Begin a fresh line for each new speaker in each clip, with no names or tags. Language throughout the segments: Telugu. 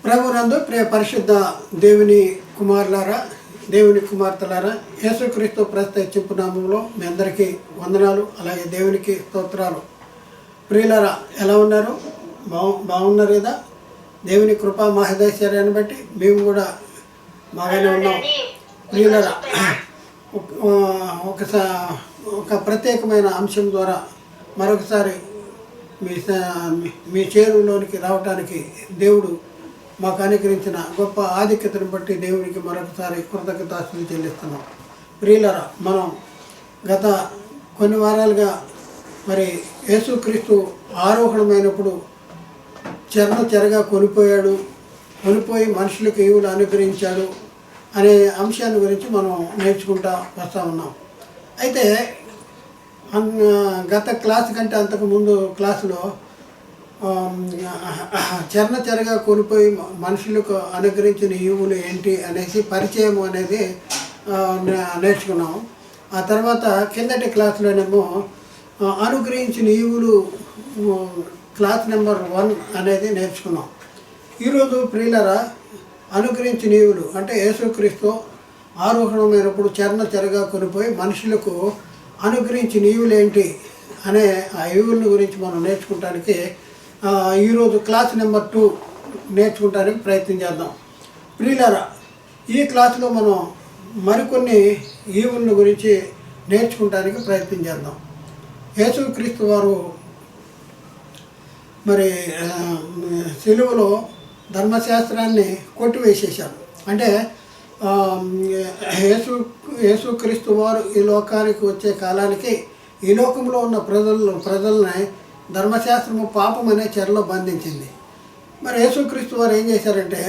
ప్రభునందు ప్రియ పరిశుద్ధ దేవుని కుమారులారా, దేవుని కుమార్తెలారా, యేసుక్రీస్తు ప్రస్తుత హెచ్చింపు నామంలో మీ అందరికీ వందనాలు, అలాగే దేవునికి స్తోత్రాలు. ప్రియులారా, ఎలా ఉన్నారు? బాగున్నారు కదా? దేవుని కృపా మహదైశ్వర్యాన్ని బట్టి మేము కూడా బాగానే ఉన్నాం. ప్రియులారా, ఒక ప్రత్యేకమైన అంశం ద్వారా మరొకసారి మీ చేరువలోనికి రావటానికి దేవుడు మాకు అనుగ్రహించిన గొప్ప ఆధిక్యతను బట్టి దేవునికి మరొకసారి కృతజ్ఞతాస్తులు చెల్లిస్తున్నాం. ప్రియులారా, మనం గత కొన్ని వారాలుగా యేసుక్రీస్తు ఆరోహణమైనప్పుడు చెరగా కొనిపోయి మనుషులకు ఈవులు అనుగ్రహించాడు అనే అంశాన్ని గురించి మనం నేర్చుకుంటూ వస్తూ ఉన్నాం. అయితే గత క్లాస్ కంటే అంతకుముందు క్లాసులో చెరగా కొనిపోయి మనుషులకు అనుగ్రహించిన ఈవులు ఏంటి అనేసి పరిచయం అనేది నేర్చుకున్నాం. ఆ తర్వాత కిందటి క్లాసులోనేమో అనుగ్రహించిన ఈవులు క్లాస్ నెంబర్ 1 అనేది నేర్చుకున్నాం. ఈరోజు ప్రియులరా, అనుగ్రహించిన ఈవులు అంటే యేసుక్రీస్తు ఆరోహణమైనప్పుడు చెరగా కొనిపోయి మనుషులకు అనుగ్రహించిన ఈవులు ఏంటి అనే ఆ ఈవుల గురించి మనం నేర్చుకోవటానికి ఈరోజు క్లాస్ నెంబర్ 2 నేర్చుకోవటానికి ప్రయత్నం చేద్దాం. ప్రియులారా, ఈ క్లాసులో మనం మరికొన్ని ఈవుల గురించి నేర్చుకోవటానికి ప్రయత్నం చేద్దాం. యేసుక్రీస్తు వారు సిలువలో ధర్మశాస్త్రాన్ని కొట్టివేసేశారు. అంటే యేసుక్రీస్తు వారు ఈ లోకానికి వచ్చే కాలానికి ఈ లోకంలో ఉన్న ప్రజల్ని ధర్మశాస్త్రము పాపం అనే చెరలో బంధించింది. యేసుక్రీస్తు వారు ఏం చేశారంటే,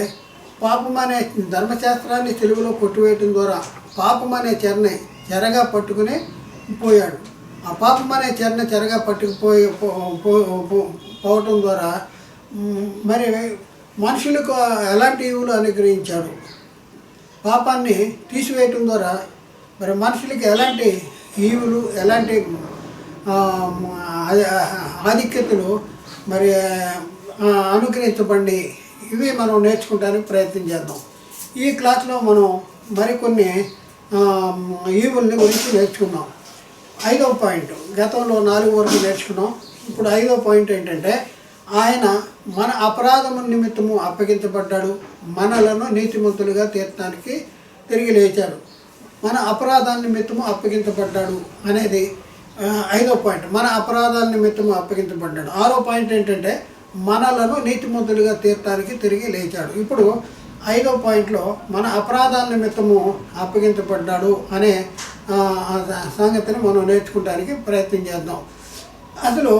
పాపం అనే ధర్మశాస్త్రాన్ని సిలువలో కొట్టివేయటం ద్వారా పాపం అనే చెరగా పట్టుకుని పోయాడు. ఆ పాపం అనే చెరగా పోవటం ద్వారా మనుషులకు ఎలాంటి ఈవులు అనుగ్రహించాడు, పాపాన్ని తీసివేయటం ద్వారా మనుషులకి ఎలాంటి ఈవులు, ఎలాంటి ఆధిక్యతలు అనుగ్రహించబడి ఇవి మనం నేర్చుకోవడానికి ప్రయత్నం చేద్దాం. ఈ క్లాస్లో మనం మరికొన్ని ఈవుల్ని గురించి నేర్చుకున్నాం. 5వ పాయింట్, గతంలో 4 వరకు నేర్చుకున్నాం. ఇప్పుడు 5వ పాయింట్ ఏంటంటే, ఆయన మన అపరాధము నిమిత్తము అప్పగించబడ్డాడు, మనలను నీతిమంతులుగా తీర్చడానికి తిరిగి లేచాడు. మన అపరాధాల నిమిత్తము అప్పగించబడ్డాడు అనేది 5వ పాయింట్. మన అపరాధాల నిమిత్తము అప్పగించబడ్డాడు. 6వ పాయింట్ ఏంటంటే, మనలను నీతిమంతులుగా తీర్చడానికి తిరిగి లేచాడు. ఇప్పుడు 5వ పాయింట్లో మన అపరాధాల నిమిత్తము అప్పగించబడ్డాడు అనే సంగతిని మనం నేర్చుకోవడానికి ప్రయత్నం చేద్దాం. అసలు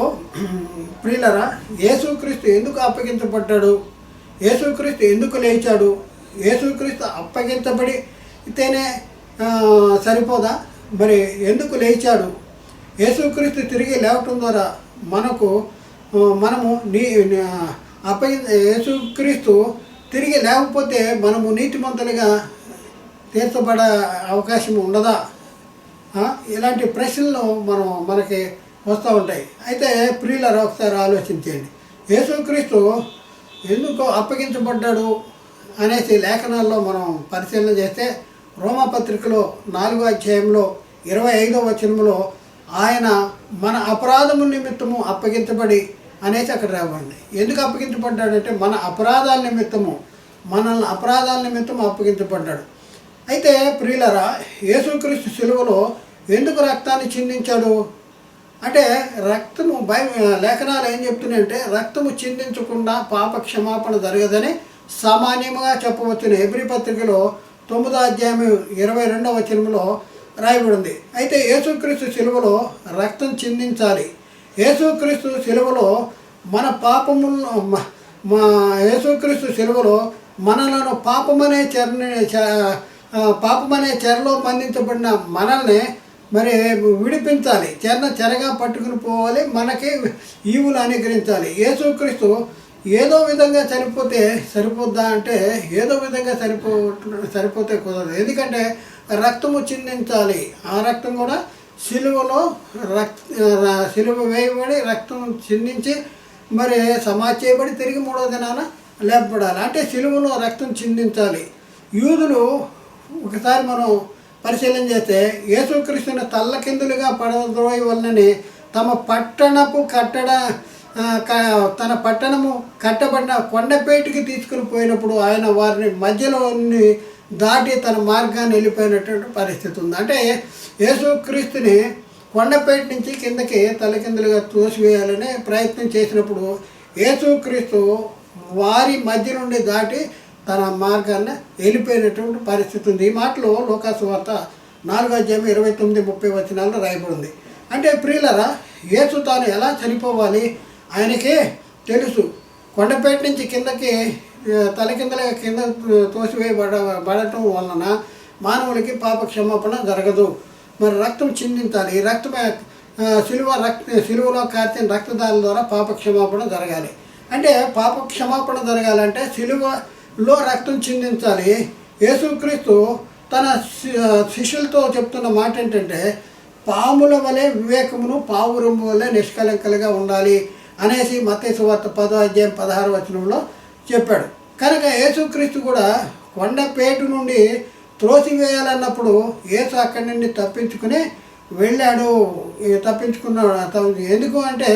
ప్రియులరా, యేసుక్రీస్తు ఎందుకు అప్పగించబడ్డాడు, యేసుక్రీస్తు ఎందుకు లేచాడు, యేసుక్రీస్తు అప్పగించబడితేనే సరిపోదా, ఎందుకు లేచాడు, యేసుక్రీస్తు తిరిగి లేవటం ద్వారా మనము యేసుక్రీస్తు తిరిగి లేకపోతే మనము నీతిమంతులుగా తీర్చబడే అవకాశం ఉండదా? ఇలాంటి ప్రశ్నలు మనకి వస్తూ ఉంటాయి. అయితే ప్రియులారా, ఒకసారి ఆలోచించండి. యేసుక్రీస్తు ఎందుకు అప్పగించబడ్డాడు అనేసి లేఖనాల్లో మనం పరిశీలన చేస్తే, రోమాపత్రికలో 4వ అధ్యాయంలో 25వ వచనంలో ఆయన మన అపరాధము నిమిత్తము అప్పగించబడి అనేసి అక్కడ రావండి. ఎందుకు అప్పగించబడ్డాడంటే, మన అపరాధాల నిమిత్తము అప్పగించబడ్డాడు. అయితే ప్రియులారా, యేసుక్రీస్తు సిలువలో ఎందుకు రక్తాన్ని చిందించాడు అంటే, రక్తము లేఖనాలు ఏం చెప్తున్నాయంటే, రక్తము చిందించకుండా పాప క్షమాపణ జరగదని సామాన్యంగా చెప్పవచ్చును. హెబ్రీ పత్రికలో 9వ అధ్యాయం 22వ వచనంలో రాయబడింది. అయితే యేసుక్రీస్తు సిలువలో రక్తం చిందించాలి. యేసుక్రీస్తు సిలువలో మన యేసుక్రీస్తు సిలువలో మనలను పాపమనే చెరలో బంధించబడిన మనల్ని విడిపించాలి, చెరగా పట్టుకుని పోవాలి, మనకి ఈవులు అనుగ్రహించాలి. యేసుక్రీస్తు ఏదో విధంగా చనిపోతే సరిపోద్దా అంటే, ఏదో విధంగా సరిపోతే కుదరదు. ఎందుకంటే రక్తము చిందించాలి. ఆ రక్తం కూడా సిలువలో సిలువ వేయబడి రక్తం చిందించి సమాధి చేయబడి తిరిగి 3వ దినాన లేపబడాలి, అంటే సిలువలో రక్తం చిందించాలి. యూదులు ఒకసారి మనం పరిశీలన చేస్తే యేసుక్రీస్తుని తల్లకిందులుగా పడద్రోయి వలనని తమ పట్టణపు తన పట్టణము కట్టబడిన కొండపేటికి తీసుకుని పోయినప్పుడు ఆయన వారిని మధ్యలోని దాటి తన మార్గాన్ని వెళ్ళిపోయినటువంటి పరిస్థితి ఉంది. అంటే యేసుక్రీస్తుని కొండపేట నుంచి కిందకి తలకిందులుగా తోసివేయాలనే ప్రయత్నం చేసినప్పుడు యేసుక్రీస్తు వారి మధ్య నుండి దాటి తన మార్గాన్ని వెళ్ళిపోయినటువంటి పరిస్థితి ఉంది. ఈ మాటలో లూకాసు వార్త 4:29-30 రాయబడింది. అంటే ప్రియులరా, యేసు తాను ఎలా చనిపోవాలి ఆయనకే తెలుసు. కొండపేట నుంచి కిందకి తలకిందలుగా కింద తోసివేయబడటం వలన మానవులకి పాప క్షమాపణ జరగదు. మరి రక్తం చిందించాలి. ఈ రక్తమే సిలువలో కార్చిన రక్తదాల ద్వారా పాప క్షమాపణ జరగాలి. అంటే పాప క్షమాపణ జరగాలంటే సిలువలో రక్తం చిందించాలి. యేసుక్రీస్తు తన శిష్యులతో చెప్తున్న మాట ఏంటంటే, పాముల వలె వివేకమును పావురము వలె నిష్కలంకలుగా ఉండాలి అనేసి మత్తయి సువార్త 10:16 చెప్పాడు. కనుక యేసుక్రీస్తు కూడా కొండపేటు నుండి త్రోసివేయాలన్నప్పుడు యేసు అక్కడి నుండి తప్పించుకుని వెళ్ళాడు. తప్పించుకున్నాడు. ఎందుకు అంటే,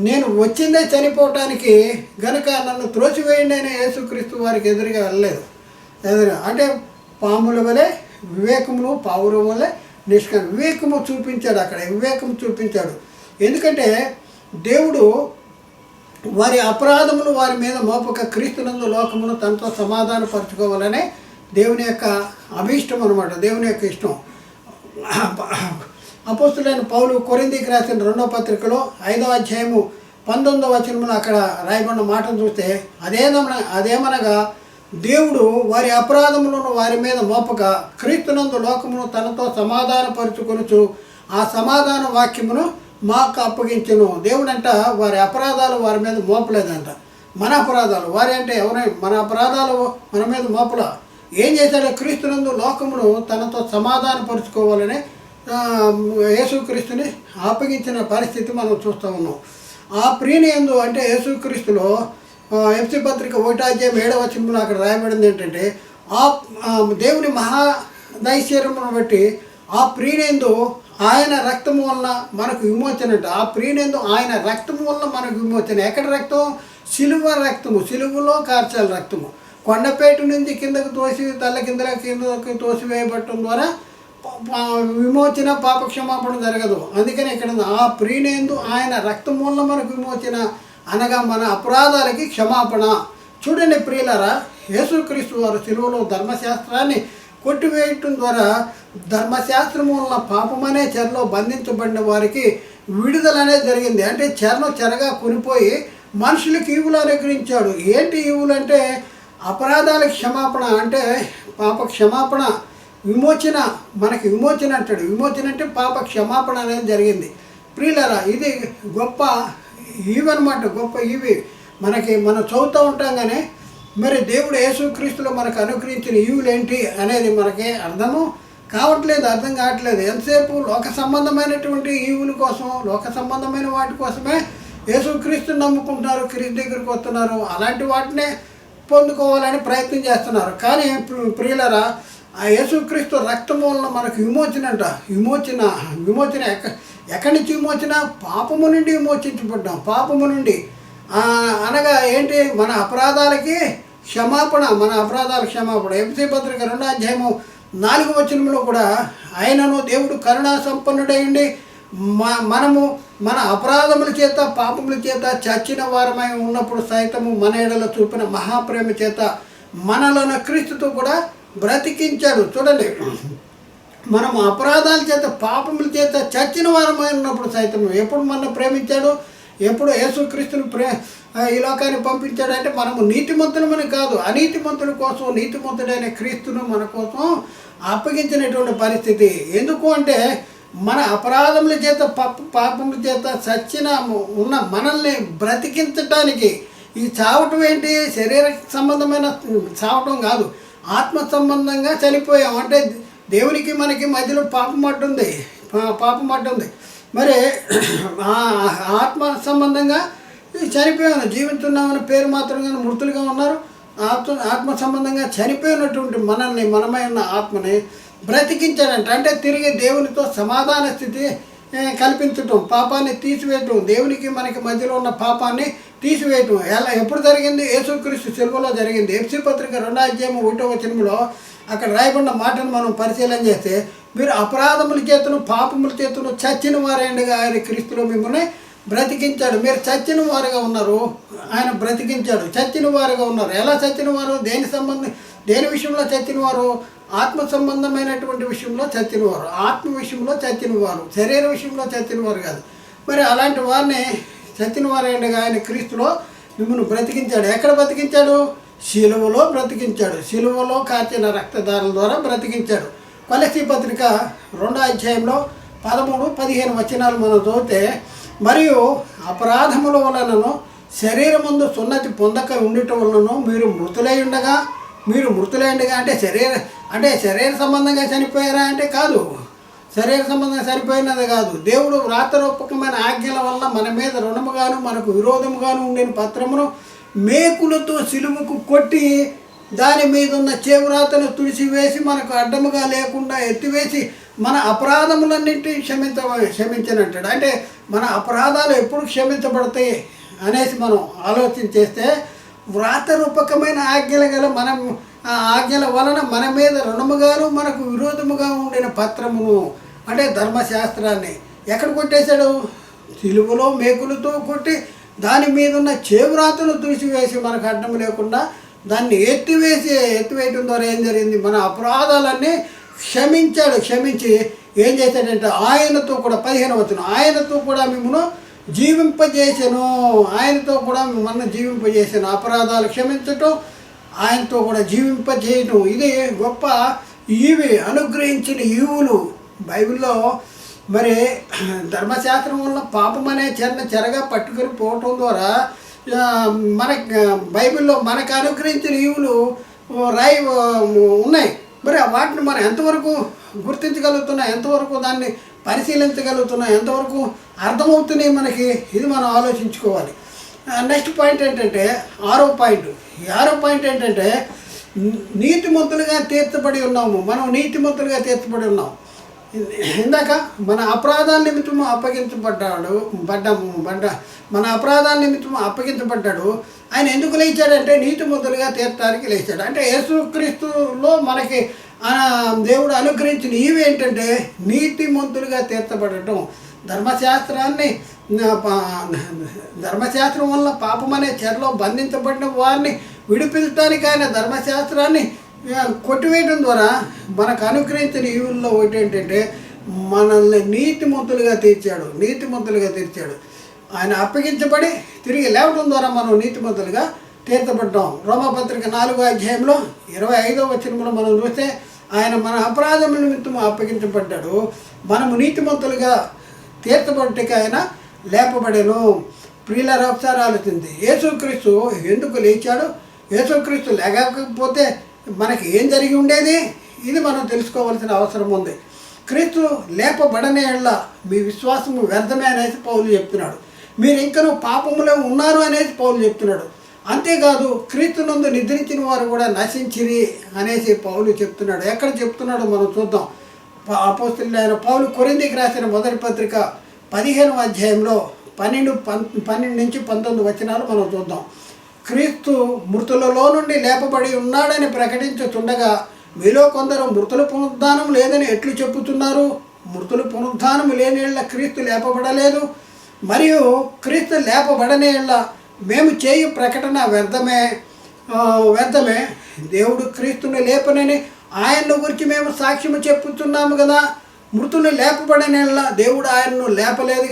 నేను వచ్చిందే చనిపోవటానికి, గనుక నన్ను త్రోసివేయండి అని యేసుక్రీస్తు వారికి ఎదురుగా వెళ్ళలేదు. అంటే పాముల వలె వివేకమును పావురం వలె వివేకము చూపించాడు. అక్కడ వివేకము చూపించాడు. ఎందుకంటే దేవుడు వారి అపరాధములు వారి మీద మోపక క్రీస్తునందు లోకమును తనతో సమాధానపరచుకోవాలనే దేవుని యొక్క అభీష్టం అనమాట, దేవుని యొక్క ఇష్టం. అపోస్తులైన పౌలు కొరింథీకి రాసిన 2వ పత్రికలో 5:19 అక్కడ రాయబడిన మాటను చూస్తే అదేమనగా దేవుడు వారి అపరాధములను వారి మీద మోపక క్రీస్తునందు లోకమును తనతో సమాధానపరుచుకొనుచు ఆ సమాధాన వాక్యమును మాకు అప్పగించెను. దేవుడంట వారి అపరాధాలు వారి మీద మోపలేదంట. మన అపరాధాలు వారి అంటే ఎవరైనా మన అపరాధాలు మన మీద మోపల. ఏం చేశాడో క్రీస్తునందు లోకమును తనతో సమాధానపరుచుకోవాలని యేసుక్రీస్తుని అప్పగించిన పరిస్థితి మనం చూస్తూ ఉన్నాం. ఆ ప్రియుని యందు అంటే యేసుక్రీస్తులో ఎఫ్సీ పత్రిక 1:7 అక్కడ రాయబడింది ఏంటంటే, ఆ దేవుని మహాదైశ్వర్యమును బట్టి ఆ ప్రియునియందు ఆయన రక్తము వలన మనకు విమోచన అంట. ఆ ప్రియునియందు ఆయన రక్తము వలన మనకు విమోచన. ఎక్కడ రక్తం? సిలువ రక్తము, సిలువలో కార్చాల రక్తము. కొండపేట నుంచి కిందకు కిందకు తోసివేయబడటం ద్వారా విమోచన పాప క్షమాపణ జరగదు. అందుకని ఇక్కడ ఆ ప్రియునియందు ఆయన రక్తము వలన మనకు విమోచన అనగా మన అపరాధాలకి క్షమాపణ. చూడండి ప్రియులారా, యేసుక్రీస్తు వారు సిలువలో ధర్మశాస్త్రాన్ని కొట్టివేయటం ద్వారా ధర్మశాస్త్రము వలన పాపమనే చెరలో బంధించబడిన వారికి విడుదల అనేది జరిగింది. అంటే చెరగా కొనిపోయి మనుషులకు ఈవులు అనుగ్రహించాడు. ఏంటి ఈవులు అంటే అపరాధాల క్షమాపణ, అంటే పాప క్షమాపణ, విమోచన. మనకి విమోచన అంటాడు. విమోచన అంటే పాప క్షమాపణ అనేది జరిగింది. ప్రియులారా, ఇది గొప్ప ఈవన్నమాట, గొప్ప ఈవి. మనం చదువుతూ ఉంటాం కానీ మరి దేవుడు యేసుక్రీస్తులో మనకు అనుగ్రహించిన ఈవులు ఏంటి అనేది మనకి అర్థం కావట్లేదు. ఎంతసేపు లోక సంబంధమైనటువంటి ఈవుల కోసం, లోక సంబంధమైన వాటి కోసమే యేసుక్రీస్తుని నమ్ముకుంటున్నారు, క్రీస్తు దగ్గరికి వస్తున్నారు, అలాంటి వాటినే పొందుకోవాలని ప్రయత్నం చేస్తున్నారు. కానీ ప్రియులరా, ఆ యేసుక్రీస్తు రక్తం వలన మనకు విమోచన అంట. విమోచన ఎక్కడి నుంచి విమోచన? పాపము నుండి విమోచించబడ్డాం. పాపము నుండి అనగా ఏంటి? మన అపరాధాలకి క్షమాపణ, మన అపరాధాల క్షమాపణ. ఎఫ్సీ పత్రిక 2:4 కూడా ఆయనను దేవుడు కరుణా సంపన్నుడైండి మనము మన అపరాధముల చేత పాపముల చేత చచ్చిన వారమై ఉన్నప్పుడు సైతము మన ఎడల చూపిన మహాప్రేమ చేత మనలను క్రీస్తుతో కూడా బ్రతికించాడు. చూడండి, మనం అపరాధాల చేత పాపముల చేత చచ్చిన వారమై ఉన్నప్పుడు సైతం ఎప్పుడు మనం ప్రేమించాడు? ఎప్పుడు యేసుక్రీస్తుని ఈ లోకాన్ని పంపించాడంటే మనము నీతిమంతులమని కాదు, అనీతిమంతుల కోసం నీతిమంతుడైన క్రీస్తును మన కోసం అప్పగించినటువంటి పరిస్థితి. ఎందుకు అంటే మన అపరాధముల చేత పాపముల చేత చచ్చిన ఉన్న మనల్ని బ్రతికించడానికి. ఈ చావటం ఏంటి? శరీర సంబంధమైన చావటం కాదు, ఆత్మ సంబంధంగా చనిపోయాం. అంటే దేవునికి మనకి మధ్యలో పాపం అడ్డుంది. మరి ఆత్మ సంబంధంగా చనిపోయాను, జీవిస్తున్నామని పేరు మాత్రంగా మృతులుగా ఉన్నారు. ఆత్మ సంబంధంగా చనిపోయినటువంటి మనల్ని, మనమై ఉన్న ఆత్మని బ్రతికించాడంట. అంటే తిరిగి దేవునితో సమాధాన స్థితి కల్పించటం, పాపాన్ని తీసివేయటం, దేవునికి మనకి మధ్యలో ఉన్న పాపాన్ని తీసివేయటం. ఎప్పుడు జరిగింది? యేసుక్రీస్తు సిలువలో జరిగింది. ఎఫ్సీ పత్రిక 2:1 అక్కడ రాయబడిన మాటను మనం పరిశీలన చేస్తే, మీరు అపరాధముల చేతను పాపముల చేతను చచ్చిన వారేండుగా ఆయన క్రీస్తులో మిమ్మల్ని బ్రతికించాడు. మీరు చచ్చిన వారుగా ఉన్నారు, ఆయన బ్రతికించాడు. చచ్చిన వారుగా ఉన్నారు. ఎలా చచ్చిన వారు? దేని విషయంలో చచ్చిన వారు? ఆత్మ సంబంధమైనటువంటి విషయంలో చచ్చినవారు, ఆత్మ విషయంలో చచ్చినవారు, శరీర విషయంలో చచ్చినవారు కాదు. మరి అలాంటి వారిని చచ్చిన వారేండుగా ఆయన క్రీస్తులో మిమ్మల్ని బ్రతికించాడు. ఎక్కడ బ్రతికించాడు? శిలువలో బ్రతికించాడు. శిలువలో కార్చిన రక్తధారల ద్వారా బ్రతికించాడు. కొలస్సీ పత్రిక 2:13-15 మనం చదివితే, మరియు అపరాధముల వలనను శరీరమందు సున్నతి పొందక ఉండటం వలనను మీరు మృతులై ఉండగా అంటే శరీర సంబంధంగా చనిపోయారా అంటే కాదు, శరీర సంబంధంగా చనిపోయినది కాదు. దేవుడు వ్రాతరూపకమైన ఆజ్ఞల వల్ల మన మీద రుణముగాను మనకు విరోధముగాను ఉండిన పత్రమును మేకులతో సిలువకు కొట్టి దాని మీద ఉన్న చేవ్రాతను తుడిచివేసి మనకు అడ్డముగా లేకుండా ఎత్తివేసి మన అపరాధములన్నింటినీ క్షమించనంటాడు. అంటే మన అపరాధాలు ఎప్పుడు క్షమించబడతాయి అనేసి మనం ఆలోచన చేస్తే, వ్రాతరూపకమైన ఆజ్ఞల వలన మన మీద రుణముగాను మనకు విరోధముగా ఉండిన పత్రమును అంటే ధర్మశాస్త్రాన్ని ఎక్కడ కొట్టేశాడు? సిలువలో మేకులతో కొట్టి దాని మీద ఉన్న చేవ్రాతను తుడిచివేసి మనకు అడ్డం లేకుండా దాన్ని ఎత్తివేయటం ద్వారా ఏం జరిగింది? మన అపరాధాలన్నీ క్షమించాడు. క్షమించి ఏం చేశాడంటే ఆయనతో కూడా 15 ఆయనతో కూడా మిమ్మల్ని జీవింపజేసాను. ఆయనతో కూడా మిమ్మల్ని జీవింపజేసాను. అపరాధాలు క్షమించటం, ఆయనతో కూడా జీవింపజేయటం, ఇది గొప్ప ఈవి అనుగ్రహించిన ఈవులు. బైబిల్లో మరి ధర్మశాస్త్రం వల్ల పాపం అనే చెరగా పట్టుకొని పోవటం ద్వారా బైబిల్లో మనకు అనుగ్రహించిన ఈవులు ఉన్నాయి. మరి వాటిని మనం ఎంతవరకు గుర్తించగలుగుతున్నాం, ఎంతవరకు దాన్ని పరిశీలించగలుగుతున్నాం, ఎంతవరకు అర్థమవుతున్నాయి మనకి, ఇది మనం ఆలోచించుకోవాలి. నెక్స్ట్ పాయింట్ ఏంటంటే 6వ పాయింట్ ఏంటంటే నీతిమంతులుగా తీర్చబడి ఉన్నాము. మనం నీతిమంతులుగా తీర్చబడి ఉన్నాం. ఇందాక మన అపరాధాల నిమిత్తము మన అపరాధాల నిమిత్తము అప్పగించబడ్డాడు. ఆయన ఎందుకు లేచాడంటే నీతిమంతులుగా తీర్చడానికి లేచాడు. అంటే యేసుక్రీస్తులో మనకి దేవుడు అనుగ్రహించిన ఇవి ఏంటంటే నీతిమంతులుగా తీర్చబడటం. ధర్మశాస్త్రం వల్ల పాపం అనే చెరలో బంధించబడిన వారిని విడిపించడానికి ఆయన ధర్మశాస్త్రాన్ని కొట్టివేయడం ద్వారా మనకు అనుగ్రహించిన ఈవుల్లో ఒకటి ఏంటంటే మనల్ని నీతిమంతులుగా తీర్చాడు. ఆయన అప్పగించబడి తిరిగి లేవడం ద్వారా మనం నీతిమంతులుగా తీర్చబడ్డాం. రోమపత్రిక 4:25 మనం చూస్తే, ఆయన మన అపరాధముల నిమిత్తం అప్పగించబడ్డాడు, మనము నీతిమంతులుగా తీర్చబడికి ఆయన లేపబడెను. ప్రియులారా, ఒకసారి ఆలోచించి యేసుక్రీస్తు ఎందుకు లేచాడు? యేసుక్రీస్తు లేకపోతే మనకి ఏం జరిగి ఉండేది? ఇది మనం తెలుసుకోవాల్సిన అవసరం ఉంది. క్రీస్తు లేపబడనే మీ విశ్వాసము వ్యర్థమే అనేసి పౌలు చెప్తున్నాడు. మీరు ఇంకనూ పాపములో ఉన్నారు అనేసి పౌలు చెప్తున్నాడు. అంతేకాదు క్రీస్తునందు నిద్రించిన వారు కూడా నశించిరి అనేసి పౌలు చెప్తున్నాడు. ఎక్కడ చెప్తున్నాడో మనం చూద్దాం. అపోస్తలుడైన పౌలు కొరింథీకి రాసిన మొదటి పత్రిక 15 12-19 మనం చూద్దాం. క్రీస్తు మృతులలో నుండి లేపబడి ఉన్నాడని ప్రకటించుతుండగా మీలో కొందరు మృతుల పునరుద్ధానం లేదని ఎట్లు చెప్పుతున్నారు? మృతుల పునరుద్ధానం లేని క్రీస్తు లేపబడలేదు, మరియు క్రీస్తు లేపబడనే మేము చేయు ప్రకటన వ్యర్థమే. దేవుడు క్రీస్తుని లేపనని ఆయన్ను గురించి మేము సాక్ష్యము చెప్పుతున్నాము కదా. మృతులు లేపబడనే దేవుడు ఆయన్ను లేపలేదు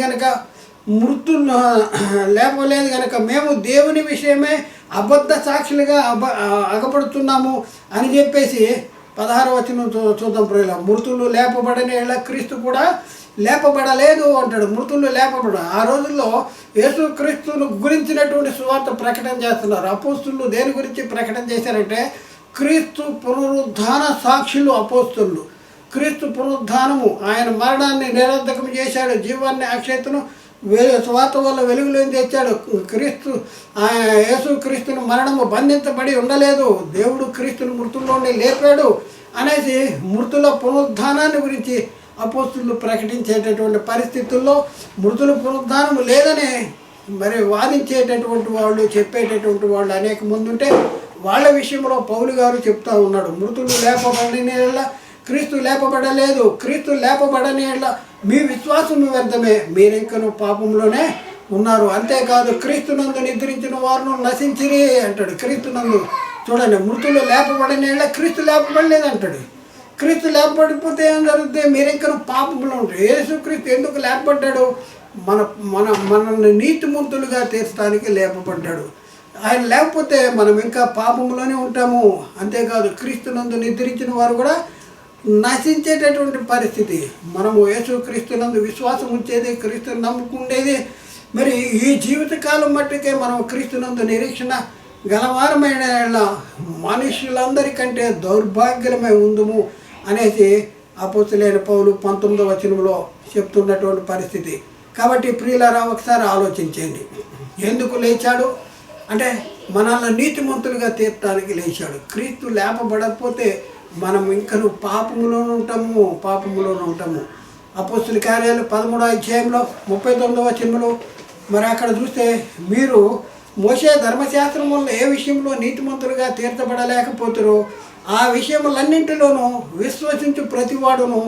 కనుక మేము దేవుని విషయమే అబద్ధ సాక్షులుగా అగపడుతున్నాము అని చెప్పేసి 16వ చూద్దాం. ప్రియుల, మృతులు లేపబడని క్రీస్తు కూడా లేపబడలేదు అంటాడు. మృతులు ఆ రోజుల్లో యేసుక్రీస్తును గురించినటువంటి సువార్త ప్రకటన చేస్తున్నారు. అపోస్తులు దేని గురించి ప్రకటన చేశారంటే క్రీస్తు పునరుద్ధాన సాక్షులు అపోస్తులు. క్రీస్తు పునరుద్ధానము, ఆయన మరణాన్ని నిరర్ధకం చేశాడు, జీవాన్ని అక్షయతను స్వార్థ వల్ల వెలుగులోకి తెచ్చాడు. క్రీస్తు యేసు క్రీస్తుని మరణము బంధించబడి ఉండలేదు, దేవుడు క్రీస్తుని మృతుల్లోనే లేపాడు అనేసి మృతుల పునరుద్ధానాన్ని గురించి అపోస్తులు ప్రకటించేటటువంటి పరిస్థితుల్లో మృతుల పునరుద్ధానం లేదని మరి వాదించేటటువంటి వాళ్ళు, చెప్పేటటువంటి వాళ్ళు అనేక మంది ఉంటే వాళ్ళ విషయంలో పౌలు గారు చెప్తా ఉన్నాడు, మృతులు లేపబడిన క్రీస్తు లేపబడలేదు, క్రీస్తు లేపబడని మీ విశ్వాసం వ్యర్థమే, మీరింకను పాపంలోనే ఉన్నారు. అంతేకాదు క్రీస్తునందు నిద్రించిన వారును నశించిరి అంటాడు. క్రీస్తునందు చూడండి, మృతులు లేపబడని క్రీస్తు లేపబడలేదు అంటాడు. క్రీస్తు లేపబడిపోతే ఏం జరుగుతుంది? మీరింకను పాపంలో ఉంటారు. యేసుక్రీస్తు ఎందుకు లేపబడ్డాడు? మనల్ని నీతిమంతులుగా తీర్చడానికి లేపబడ్డాడు. ఆయన లేకపోతే మనం ఇంకా పాపంలోనే ఉంటాము. అంతేకాదు క్రీస్తునందు నిద్రించిన వారు కూడా నశించేటటువంటి పరిస్థితి. మనము యేసుక్రీస్తునందు విశ్వాసం ఉంచేది, క్రీస్తుని నమ్ముకుండేది. మరి ఈ జీవితకాలం మట్టుకే మనం క్రీస్తునందు నిరీక్షణ గలవారమైన మనుషులందరికంటే దౌర్భాగ్యమై ఉందుము అనేసి అపోస్తలుడైన పౌలు 19వ వచనంలో చెప్తున్నటువంటి పరిస్థితి. కాబట్టి ప్రియులారా, ఒకసారి ఆలోచించండి, ఎందుకు లేచాడు అంటే మనల్ని నీతిమంతులుగా తీర్చడానికి లేచాడు. క్రీస్తు లేపబడకపోతే మనం ఇంకను పాపములోనే ఉంటాము. అపోస్తలుల కార్యాలు 13వ అధ్యాయంలో 39వ వచనంలో మరి అక్కడ చూస్తే, మీరు మోషే ధర్మశాస్త్రం వల్ల ఏ విషయంలో నీతిమంతులుగా తీర్చబడలేకపోతారో ఆ విషయములన్నింటిలోనూ విశ్వసించు ప్రతివాడును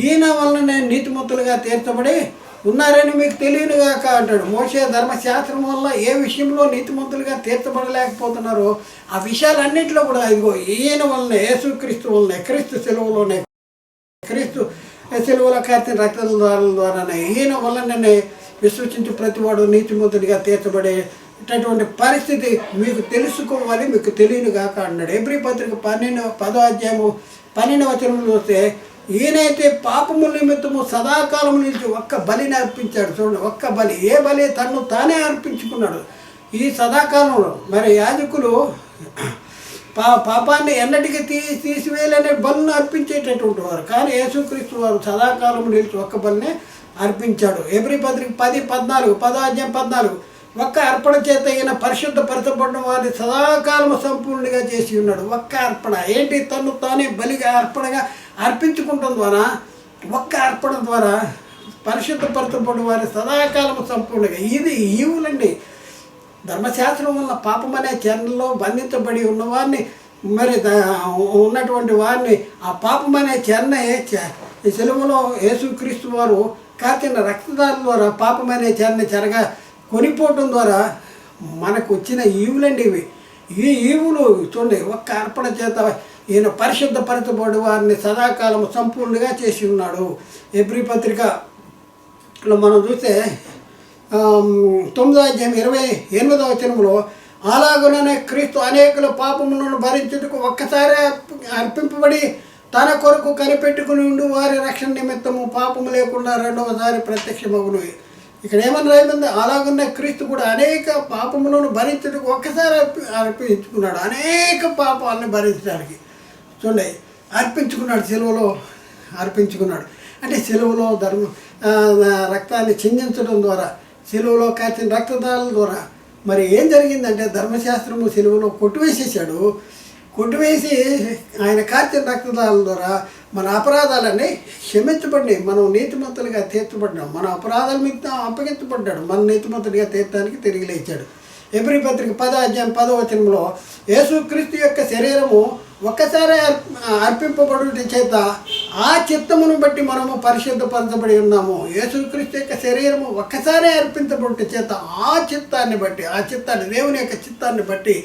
ఈయన వలన నీతిమంతులుగా తీర్చబడి ఉన్నారని మీకు తెలియనుగాక అంటాడు. మోషే ధర్మశాస్త్రం వల్ల ఏ విషయంలో నీతిమంతులుగా తీర్చబడలేకపోతున్నారో ఆ విషయాలన్నింటిలో కూడా ఇదిగో ఈయన వలన, యేసుక్రీస్తు వలన, క్రీస్తు సెలవులోనే, క్రీస్తు సెలవుల కార్చిన రక్తం ద్వారానే, ఈయన వలననే విశ్వసించు ప్రతివాడు నీతిమంతుడిగా తీర్చబడేటటువంటి పరిస్థితి మీకు తెలుసుకోవాలి, మీకు తెలియనుగాక అన్నాడు. హెబ్రీ పత్రిక 10వ అధ్యాయము 12వ వచనంలో చూస్తే, ఈయనైతే పాపము నిమిత్తము సదాకాలం నుంచి ఒక్క బలిని అర్పించాడు. చూడండి, ఒక్క బలి. ఏ బలి? తను తానే అర్పించుకున్నాడు. ఈ సదాకాలంలో మరి యాజకులు పాపాన్ని ఎన్నటికీ తీసివేయాలనే బలిని అర్పించేటటువంటి వారు, కానీ యేసుక్రీస్తు వారు సదాకాలం నిలిచి ఒక్క బలిని అర్పించాడు. హెబ్రీ పత్రిక 10:14, 10వ అధ్యాయం 14, ఒక్క అర్పణ చేత ఈయన పరిశుద్ధపరచబడిన వారిని సదాకాలము సంపూర్ణంగా చేసి ఉన్నాడు. ఒక్క అర్పణ ఏంటి? తను తానే బలిగా అర్పణగా అర్పించుకుంటాం ద్వారా, ఒక్క అర్పణ ద్వారా పరిశుద్ధపరచబడిన వారిని సదాకాలము సంపూర్ణంగా. ఇది ఈవులండి. ధర్మశాస్త్రం వల్ల పాపం అనే చెరలో బంధించబడి ఉన్నవారిని, మరి ఉన్నటువంటి వారిని ఆ పాపం అనే చెరనే ఈ సెలవులో యేసుక్రీస్తు వారు కాచిన రక్తదారుల ద్వారా పాపమనే చెరని చెరగా కొనిపోవటం ద్వారా మనకు వచ్చిన ఈవులండి ఇవి. ఈ ఈవులు చూడండి, ఒక్క అర్పణ చేత ఈయన పరిశుద్ధపరచబడి వారిని సదాకాలం సంపూర్ణంగా చేసి ఉన్నాడు. హెబ్రీ పత్రికలో మనం చూస్తే 9వ అధ్యాయం 28వ వచనంలో, అలాగుననే క్రీస్తు అనేకుల పాపములను భరించుటకు ఒక్కసారి అర్పింపబడి తన కొరకు కనిపెట్టుకుని ఉండి వారి రక్షణ నిమిత్తము పాపము లేకుండా రెండవసారి ప్రత్యక్షమగును. ఇక్కడ ఏమని రాయమంది? అలాగున్న క్రీస్తు కూడా అనేక పాపములను భరించడానికి ఒక్కసారి అర్పించుకున్నాడు. అనేక పాపాలను భరించడానికి చూడండి అర్పించుకున్నాడు, సెలవులో అర్పించుకున్నాడు. అంటే సెలవులో రక్తాన్ని చిందించడం ద్వారా, సెలవులో కాచిన రక్తదానాల ద్వారా మరి ఏం జరిగిందంటే, ధర్మశాస్త్రము సెలవులో కొట్టివేసేసాడు. కొట్టివేసి ఆయన కార్చిన రక్తదానాల ద్వారా మన అపరాధాలన్నీ క్షమించబడి మనం నీతిమంతులుగా తీర్చబడ్డాం. మన అపరాధాల మీద అప్పగించబడ్డాడు. మన నీతిమంతుడిగా తీర్చడానికి తిరిగి లేచాడు. హెబ్రీ పత్రిక 10వ అధ్యాయం 10వ వచనంలో, యేసుక్రీస్తు యొక్క శరీరము ఒక్కసారి అర్పింపబడుట చేత ఆ చిత్తమును బట్టి మనము పరిశుద్ధపరచబడి ఉన్నాము. యేసుక్రీస్తు యొక్క శరీరము ఒక్కసారి అర్పించబడుట చేత ఆ చిత్తాన్ని దేవుని యొక్క చిత్తాన్ని బట్టి,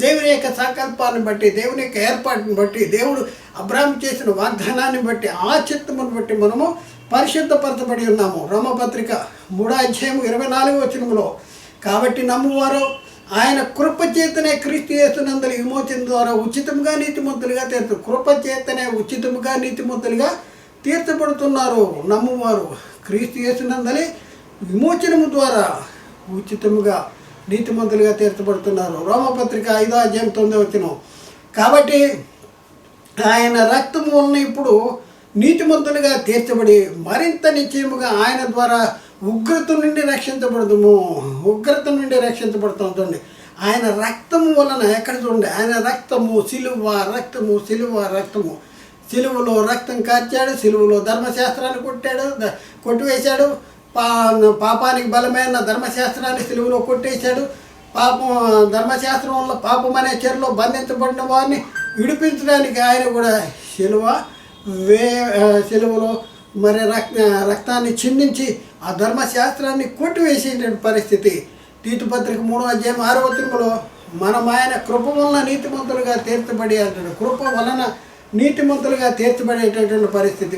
దేవుని యొక్క సంకల్పాన్ని బట్టి, దేవుని యొక్క ఏర్పాటుని బట్టి, దేవుడు అబ్రాహాము చేసిన వాగ్దానాన్ని బట్టి, ఆ చిత్తమును బట్టి మనము పరిశుద్ధపరచబడి ఉన్నాము. రోమపత్రిక 3వ అధ్యాయం 24వ వచనంలో, కాబట్టి నమ్మువారు ఆయన కృపచేతనే క్రీస్తు యేసునందలి విమోచన ద్వారా ఉచితంగా నీతిమంతులుగా కృపచేతనే ఉచితంగా నీతిమంతులుగా తీర్చబడుతున్నారు. నమ్మువారు క్రీస్తు యేసునందలి విమోచనము ద్వారా ఉచితముగా నీతిమంతులుగా తీర్చబడుతున్నారు. రోమపత్రిక 5వ అధ్యాయం 9వ వచనం, కాబట్టి ఆయన రక్తము వలన ఇప్పుడు నీతిమంతులుగా తీర్చబడి మరింత నిశ్చయముగా ఆయన ద్వారా ఉగ్రత నుండి రక్షించబడదుము, ఉగ్రత నుండి రక్షించబడతాం. చూడండి, ఆయన రక్తము వలన ఎక్కడ చూడండి, ఆయన రక్తము సిలువ, రక్తము సిలువ, రక్తము, సిలువలో రక్తం కార్చాడు, సిలువలో ధర్మశాస్త్రాన్ని కొట్టివేశాడు, పాపానికి బలమైన ధర్మశాస్త్రాన్ని సిలువలో కొట్టేశాడు. పాపం ధర్మశాస్త్రం వల్ల పాపం అనే చెరలో బంధించబడిన వారిని విడిపించడానికి ఆయన కూడా సిలువలో మరి రక్తాన్ని చిందించి ఆ ధర్మశాస్త్రాన్ని కొట్టివేసేటువంటి పరిస్థితి. తీతు పత్రిక 3వ అధ్యాయం 6వ వచనంలో మనం ఆయన కృప వలన నీతిమంతులుగా తీర్చబడి అంటాడు. కృప వలన నీతిమంతులుగా తీర్చబడేటటువంటి పరిస్థితి.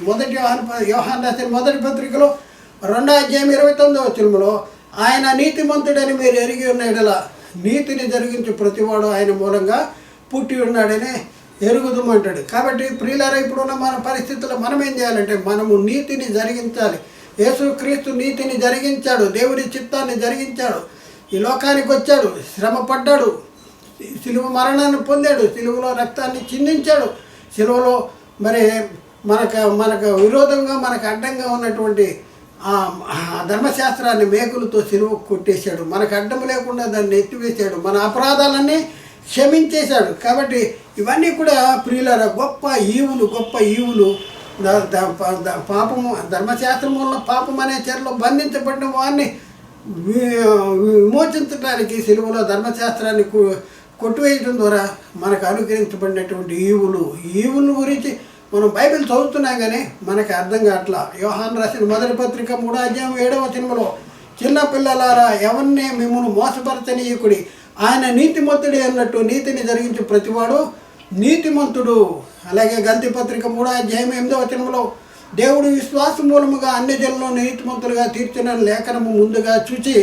యోహాను రాసిన మొదటి పత్రికలో 2వ అధ్యాయం 29వ వచనంలో ఆయన నీతిమంతుడని మీరు ఎరిగి ఉన్న యెడల నీతిని జరిగించు ప్రతివాడు ఆయన మూలంగా పుట్టి ఉన్నాడని ఎరుగుదమంటాడు. కాబట్టి ప్రియులారా, ఇప్పుడున్న మన పరిస్థితుల్లో మనం ఏం చేయాలంటే మనము నీతిని జరిగించాలి. యేసుక్రీస్తు నీతిని జరిగించాడు, దేవుని చిత్తాన్ని జరిగించాడు, ఈ లోకానికి వచ్చాడు, శ్రమ పడ్డాడు, సిలువ మరణాన్ని పొందాడు, సిలువలో రక్తాన్ని చిందించాడు, సిలువలో మరి మనకు విరోధంగా మనకు అడ్డంగా ఉన్నటువంటి ఆ ధర్మశాస్త్రాన్ని మేకులతో సిలువ కొట్టేశాడు, మనకు అడ్డం లేకుండా దాన్ని ఎత్తివేశాడు, మన అపరాధాలన్నీ క్షమించేశాడు. కాబట్టి ఇవన్నీ కూడా ప్రియులారా గొప్ప ఈవులు. పాపము ధర్మశాస్త్రం వల్ల పాపం అనే చెరలో బంధించబడిన వారిని విమోచించడానికి సిలువలో ధర్మశాస్త్రాన్ని కొట్టివేయడం ద్వారా మనకు అనుగ్రహించబడినటువంటి ఈవుల గురించి మనం బైబిల్ చదువుతున్నాం కానీ మనకు అర్థం కావట్లా. యోహాను రాసిన మొదటి పత్రిక 3వ అధ్యాయం 7వ వచనంలో చిన్నపిల్లలారా ఎవరిని మిమ్మల్ని మోసపరచనీయకుడి, ఆయన నీతిమంతుడే అన్నట్టు నీతిని జరిగించే ప్రతివాడు నీతిమంతుడు. అలాగే గల్తీ పత్రిక 3వ అధ్యాయం 8వ వచనంలో దేవుడు విశ్వాసం మూలముగా అన్ని జనులను నీతిమంతులుగా తీర్చిన లేఖనము ముందుగా చూచి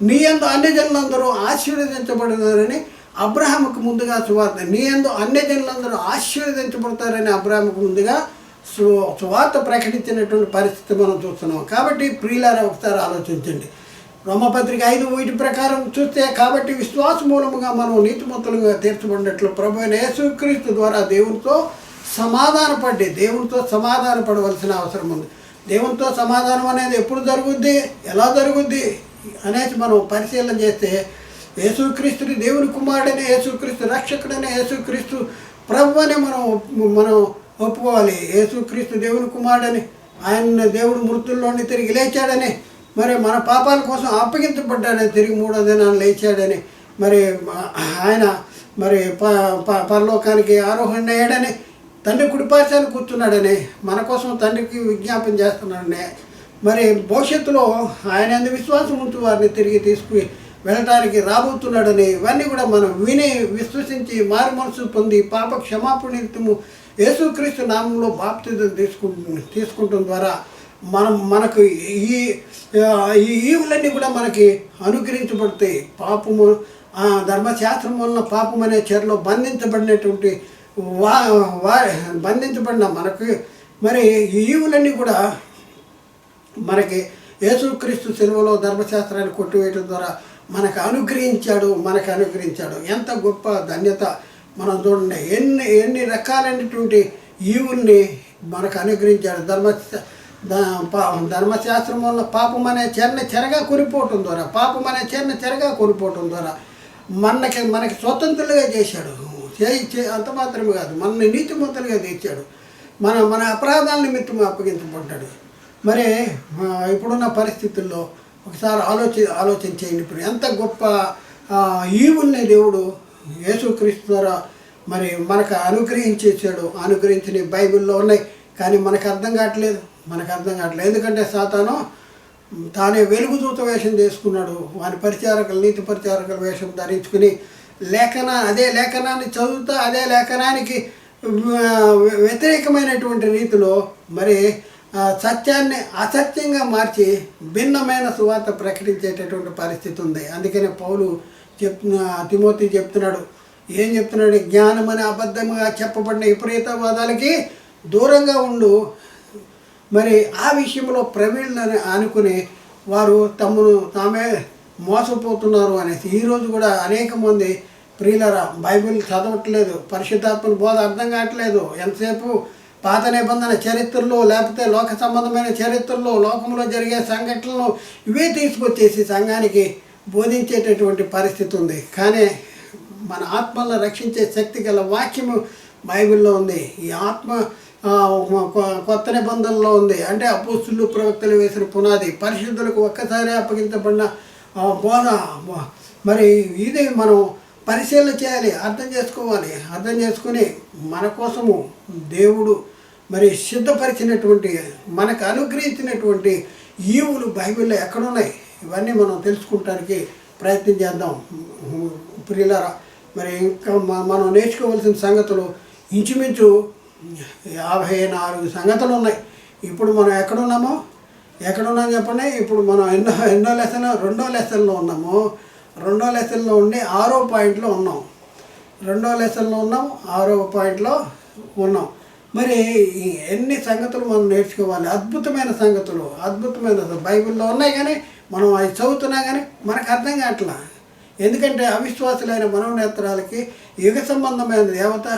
నీ యందు అన్ని జనులందరూ ఆశీర్వదించబడతారని అబ్రహాముకు ముందుగా సువార్త, నీ యందు అన్ని జనులందరూ ఆశీర్వదించబడతారని అబ్రహాముకు ముందుగా సువార్త ప్రకటించినటువంటి పరిస్థితి మనం చూస్తున్నాం. కాబట్టి ప్రియులారా ఒకసారి ఆలోచించండి. రోమపత్రిక 5:1 ప్రకారం చూస్తే కాబట్టి విశ్వాస మూలముగా మనం నీతిమంతులుగా తీర్చబడినట్లు ప్రభు అయిన యేసుక్రీస్తు ద్వారా దేవునితో సమాధానపడవలసిన అవసరం ఉంది. దేవునితో సమాధానం అనేది ఎప్పుడు జరుగుద్ది, ఎలా జరుగుద్ది అనేది మనం పరిశీలన చేస్తే యేసుక్రీస్తుని దేవుని కుమారుడని, యేసుక్రీస్తు రక్షకుడని, యేసుక్రీస్తు ప్రభు అని మనం ఒప్పుకోవాలి. యేసుక్రీస్తు దేవుని కుమారుడని, ఆయన దేవుడు మృతుల్లోని తిరిగి లేచాడని, మరి మన పాపాల కోసం అప్పగించబడ్డాడని, తిరిగి 3వ దినాన్ని లేచాడని, మరి ఆయన మరి పరలోకానికి ఆరోహణ అయ్యాడని, తండ్రి కుడిపార్శ్వాన కూర్చున్నాడని, మన కోసం తండ్రికి విజ్ఞాపన చేస్తున్నాడని, మరి భవిష్యత్తులో ఆయన అందు విశ్వాసం ఉంటూ వారిని తిరిగి తీసుకుని వెళ్ళటానికి రాబోతున్నాడని, ఇవన్నీ కూడా మనం విని విశ్వసించి మారు మనసు పొంది పాప క్షమాపణ నిమిత్తము యేసుక్రీస్తు నామంలో బాప్తిజం తీసుకుంటం ద్వారా మనకు ఈ ఈవులన్నీ కూడా మనకి అనుగ్రహించబడతాయి. పాపము ధర్మశాస్త్రం వలన పాపం అనే చెరలో బంధించబడినటువంటి బంధించబడిన మనకు మరి ఈ ఈవులన్నీ కూడా మనకి యేసుక్రీస్తు సిలువలో ధర్మశాస్త్రాన్ని కొట్టివేయడం ద్వారా మనకు అనుగ్రహించాడు. ఎంత గొప్ప ధన్యత. మనం చూడండి, ఎన్ని రకాలైనటువంటి ఈవుల్ని మనకు అనుగ్రహించాడు. ధర్మశాస్త్రం వల్ల పాపం అనే చెరగా కొనిపోవటం ద్వారా మనకి స్వతంత్రులుగా చేశాడు. అంత మాత్రమే కాదు, మనల్ని నీతిమంతులుగా తీర్చాడు. మన అపరాధాల నిమిత్తం అప్పగించబడ్డాడు. మరి ఇప్పుడున్న పరిస్థితుల్లో ఒకసారి ఆలోచన చేయండి. ఇప్పుడు ఎంత గొప్ప ఈవుల్ని దేవుడు యేసుక్రీస్తు ద్వారా మరి మనకు అనుగ్రహించిన బైబిల్లో ఉన్నాయి. కానీ మనకు అర్థం కావట్లేదు. ఎందుకంటే సాతాను తానే వెలుగుదూత వేషం చేసుకున్నాడు. వాని నీతి పరిచారకుల వేషం ధరించుకుని అదే లేఖనాన్ని చదువుతా అదే లేఖనానికి వ్యతిరేకమైనటువంటి రీతిలో మరి సత్యాన్ని అసత్యంగా మార్చి భిన్నమైన సువార్త ప్రకటించేటటువంటి పరిస్థితి ఉంది. అందుకనే పౌలు తిమోతి చెప్తున్నాడు, ఏం చెప్తున్నాడు? జ్ఞానం అనే అబద్ధంగా చెప్పబడిన విపరీతవాదాలకి దూరంగా ఉండు. మరి ఆ విషయంలో ప్రవీణులని అనుకుని వారు తామే మోసపోతున్నారు అనేసి ఈరోజు కూడా అనేక మంది ప్రియులరా బైబిల్ చదవట్లేదు, పరిశుద్ధాత్మల బోధ అర్థం కావట్లేదు, ఎంతసేపు పాత నిబంధన చరిత్రలో లేకపోతే లోక సంబంధమైన చరిత్రలో లోకంలో జరిగే సంఘటనలు ఇవే తీసుకొచ్చేసి సంఘానికి బోధించేటటువంటి పరిస్థితి ఉంది. కానీ మన ఆత్మలను రక్షించే శక్తి గల వాక్యము బైబిల్లో ఉంది. ఈ ఆత్మ కొత్త నిబంధనలో ఉంది. అంటే అపోస్తులు ప్రవక్తలు వేసిన పునాది, పరిశుద్ధులకు ఒక్కసారి అప్పగించబడిన బోధ. మరి ఇది మనం పరిశీలన చేయాలి, అర్థం చేసుకోవాలి. అర్థం చేసుకుని మన కోసము దేవుడు మరి సిద్ధపరిచినటువంటి మనకు అనుగ్రహించినటువంటి ఈవులు బైబిల్లో ఎక్కడున్నాయి ఇవన్నీ మనం తెలుసుకుంటానికి ప్రయత్నం చేద్దాం ప్రియులారా. మరి ఇంకా మనం నేర్చుకోవాల్సిన సంగతులు ఇంచుమించు 54 సంగతులు ఉన్నాయి. ఇప్పుడు మనం ఎక్కడున్నామో చెప్పండి. ఇప్పుడు మనం ఎన్నో లెసన్, రెండో లెసన్లో ఉన్నాము. రెండో లెసన్లో ఉండి 6వ పాయింట్లో ఉన్నాం. రెండో లెసన్లో ఉన్నాం, 6వ పాయింట్లో ఉన్నాం. మరి ఎన్ని సంగతులు మనం నేర్చుకోవాలి, అద్భుతమైన సంగతులు, అద్భుతమైన బైబిల్లో ఉన్నాయి. కానీ మనం అవి చదువుతున్నా కానీ మనకు అర్థం కావట్లా. ఎందుకంటే అవిశ్వాసులైన మనోనేత్రాలకి యుగ సంబంధమైన దేవత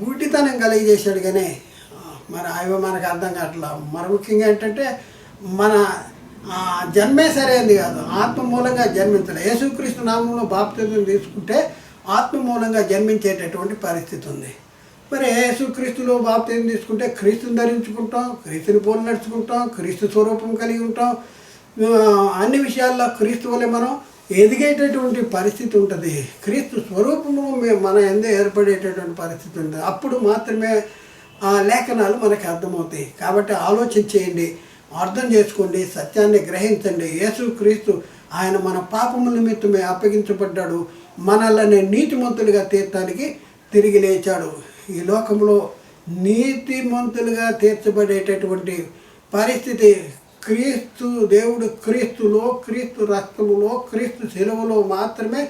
గుడ్డితనం కలిగజేశాడు. కానీ మరి అవి మనకు అర్థం కావట్లా. మరి ముఖ్యంగా ఏంటంటే మన జన్మే సరైనది కాదు, ఆత్మ మూలంగా జన్మించాలి. యేసుక్రీస్తు నామంలో బాప్తిజం తీసుకుంటే ఆత్మ మూలంగా జన్మించేటటువంటి పరిస్థితి ఉంది. మరి యేసుక్రీస్తులో బాప్తిజం తీసుకుంటే క్రీస్తుని ధరించుకుంటాం, క్రీస్తుని పోలి నడుచుకుంటాం, క్రీస్తు స్వరూపం కలిగి ఉంటాం. అన్ని విషయాల్లో క్రీస్తు వల్ల మనం ఎదిగేటటువంటి పరిస్థితి ఉంటుంది. క్రీస్తు స్వరూపము మన ఎందు ఏర్పడేటటువంటి పరిస్థితి ఉంటుంది. అప్పుడు మాత్రమే ఆ లేఖనాలు మనకు అర్థమవుతాయి. కాబట్టి ఆలోచన చేయండి, అర్థం చేసుకోండి, సత్యాన్ని గ్రహించండి. యేసుక్రీస్తు ఆయన మన పాపముల నిమిత్తమే అప్పగించబడ్డాడు, మనల్ని నీతిమంతులుగా తీర్చడానికి తిరిగి లేచాడు. ఈ లోకంలో నీతిమంతులుగా తీర్చబడేటటువంటి పరిస్థితి క్రీస్తు దేవుడు క్రీస్తులో, క్రీస్తు రక్తములో, క్రీస్తు శిలువలో మాత్రమే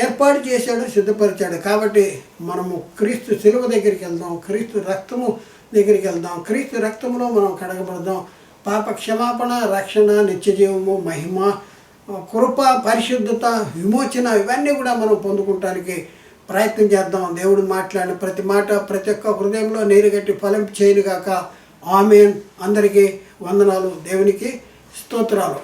ఏర్పాటు చేశాడు, సిద్ధపరిచాడు. కాబట్టి మనము క్రీస్తు శిలువ దగ్గరికి వెళ్దాం, క్రీస్తు రక్తము దగ్గరికి వెళ్దాం, క్రీస్తు రక్తంలో మనం కడగబడదాం. పాప క్షమాపణ, రక్షణ, నిత్యజీవము, మహిమ, కృప, పరిశుద్ధత, విమోచన ఇవన్నీ కూడా మనం పొందుకుంటానికి ప్రయత్నం చేద్దాం. దేవుడు మాట్లాడిన ప్రతి మాట ప్రతి ఒక్క హృదయంలో నీరుగట్టి ఫలం చేయనుగాక. ఆమేన్. అందరికీ వందనాలు, దేవునికి స్తోత్రాలు.